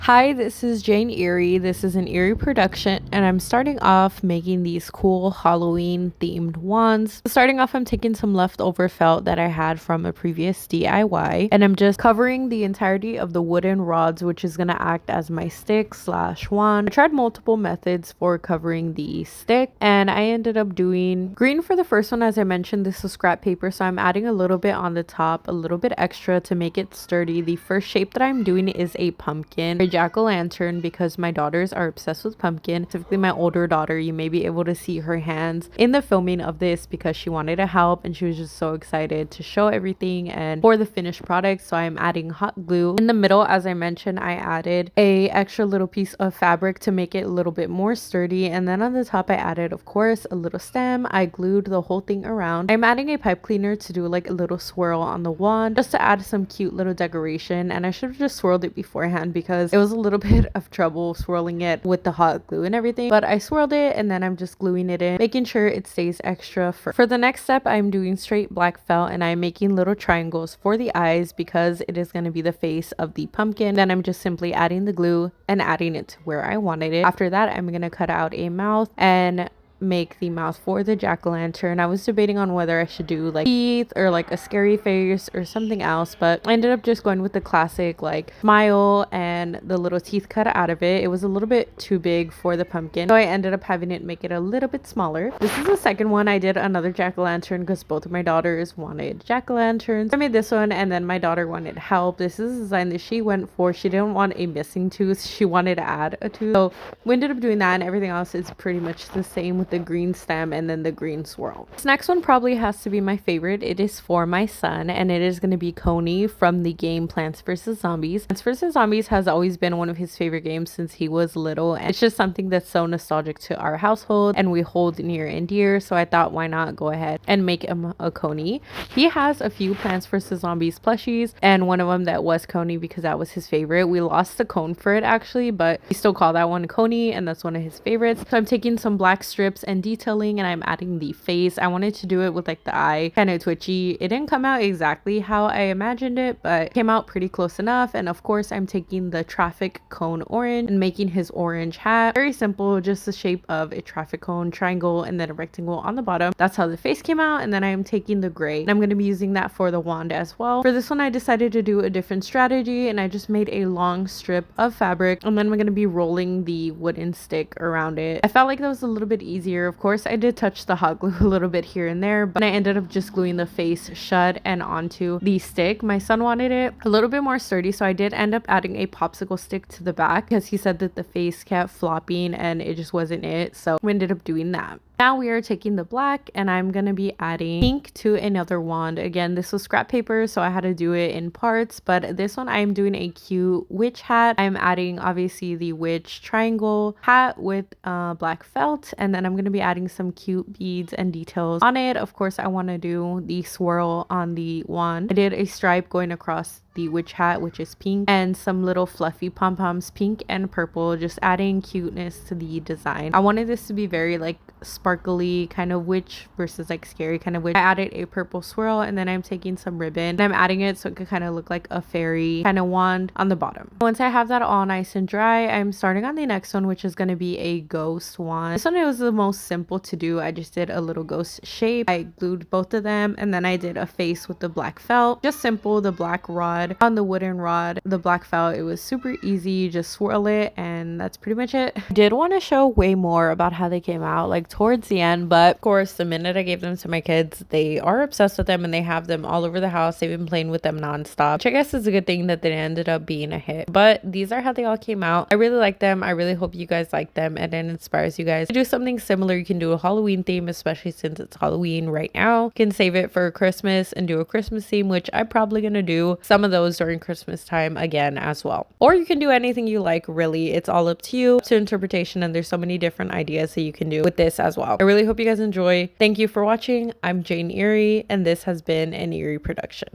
Hi, this is Jane Erie. This is an Erie production, and I'm starting off making these cool Halloween themed wands. Starting off, I'm taking some leftover felt that I had from a previous DIY, and I'm just covering the entirety of the wooden rods, which is going to act as my stick slash wand. I tried multiple methods for covering the stick, and I ended up doing green for the first one. As I mentioned, this is scrap paper, so I'm adding a little bit on the top, a little bit extra to make it sturdy. The first shape that I'm doing is a pumpkin, jack-o'-lantern, because my daughters are obsessed with pumpkin. Specifically my older daughter, you may be able to see her hands in the filming of this because she wanted to help and she was just so excited to show everything and for the finished product. So I'm adding hot glue in the middle. As I mentioned, I added a extra little piece of fabric to make it a little bit more sturdy, and then on the top I added, of course, a little stem. I glued the whole thing around. I'm adding a pipe cleaner to do like a little swirl on the wand just to add some cute little decoration, and I should have just swirled it beforehand because it was a little bit of trouble swirling it with the hot glue and everything, but I swirled it and then I'm just gluing it in, making sure it stays extra firm. For the next step, I'm doing straight black felt and I'm making little triangles for the eyes because it is going to be the face of the pumpkin. Then I'm just simply adding the glue and adding it to where I wanted it. After that, I'm going to cut out a mouth and make the mouth for the jack-o'-lantern. I was debating on whether I should do like teeth or like a scary face or something else, but I ended up just going with the classic like smile and the little teeth cut out of it. It was a little bit too big for the pumpkin, so I ended up having it make it a little bit smaller. This is the second one. I did another jack-o'-lantern because both of my daughters wanted jack-o'-lanterns. I made this one and then my daughter wanted help. This is a design that she went for. She didn't want a missing tooth, she wanted to add a tooth, so we ended up doing that, and everything else is pretty much the same with the green stem and then the green swirl. This next one probably has to be my favorite. It is for my son and it is going to be Coney from the game Plants vs. Zombies. Plants vs. Zombies has always been one of his favorite games since he was little, and it's just something that's so nostalgic to our household and we hold near and dear, so I thought why not go ahead and make him a Coney. He has a few Plants vs. Zombies plushies and one of them that was Coney because that was his favorite. We lost the cone for it actually, but we still call that one Coney and that's one of his favorites. So I'm taking some black strips and detailing and I'm adding the face. I wanted to do it with like the eye kind of twitchy. It didn't come out exactly how I imagined it, but it came out pretty close enough. And of course I'm taking the traffic cone orange and making his orange hat. Very simple, just the shape of a traffic cone, triangle, and then a rectangle on the bottom. That's how the face came out. And then I'm taking the gray and I'm going to be using that for the wand as well. For this one I decided to do a different strategy and I just made a long strip of fabric and then I'm going to be rolling the wooden stick around it. I felt like that was a little bit easier. Of course I did touch the hot glue a little bit here and there, but I ended up just gluing the face shut and onto the stick. My son wanted it a little bit more sturdy, so I did end up adding a popsicle stick to the back because he said that the face kept flopping and it just wasn't it, so we ended up doing that. Now we are taking the black and I'm going to be adding pink to another wand. Again, this was scrap paper, so I had to do it in parts, but this one I'm doing a cute witch hat. I'm adding obviously the witch triangle hat with black felt, and then I'm going to be adding some cute beads and details on it. Of course, I want to do the swirl on the wand. I did a stripe going across the witch hat, which is pink, and some little fluffy pom-poms, pink and purple, just adding cuteness to the design. I wanted this to be very like sparkly kind of witch versus like scary kind of witch. I added a purple swirl and then I'm taking some ribbon and I'm adding it so it could kind of look like a fairy kind of wand on the bottom. Once I have that all nice and dry, I'm starting on the next one, which is going to be a ghost wand. This one was the most simple to do. I just did a little ghost shape. I glued both of them and then I did a face with the black felt. Just simple, the black rod on the wooden rod, the black felt. It was super easy, just swirl it and that's pretty much it. I did want to show way more about how they came out like towards the end, but of course the minute I gave them to my kids, they are obsessed with them and they have them all over the house. They've been playing with them nonstop, which I guess is a good thing that they ended up being a hit. But these are how they all came out. I really like them. I really hope you guys like them and it inspires you guys to do something similar. You can do a Halloween theme, especially since it's Halloween right now. You can save it for Christmas and do a Christmas theme, which I'm probably gonna do some of those during Christmas time again as well. Or you can do anything you like, really. It's all up to you, to interpretation, and there's so many different ideas that you can do with this as well. I really hope you guys enjoy. Thank you for watching. I'm Jane Erie and this has been an Erie production.